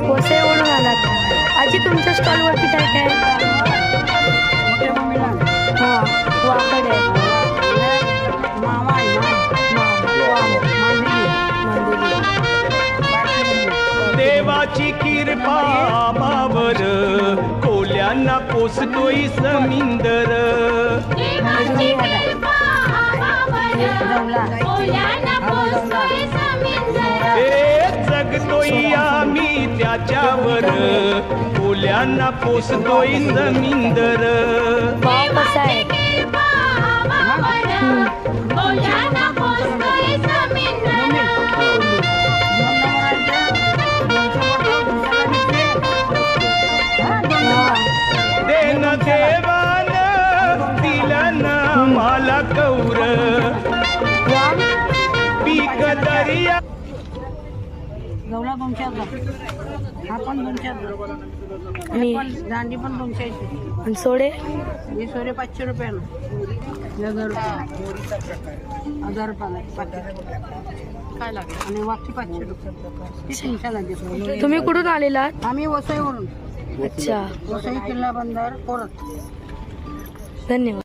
वसईवरून आलात. आजी तुमच्या स्टॉलवरती काय काय? हां वाकड आहे. देवाची कृपा आम्हावर कोल्यांना पोसतोय समिंदर. जगतोय आम्ही त्याच्यावर कोल्यांना पोसतोय समिंदर. भाव कसा आहे? देन देवान दिलन मला कौर पीक दर्या. गवला 200, हा पण 200, आणि दांडी पण 200. आणि सोडे हे सोरे 500 रुपयानं. 1000 रुपयाला 500 काय लागेल. आणि वागची 500 रुपये. 300 लागेल. तुम्ही कुठून आलेलात? आम्ही वसईवरून. अच्छा वसई किल्ला बंदर कोरत. धन्यवाद.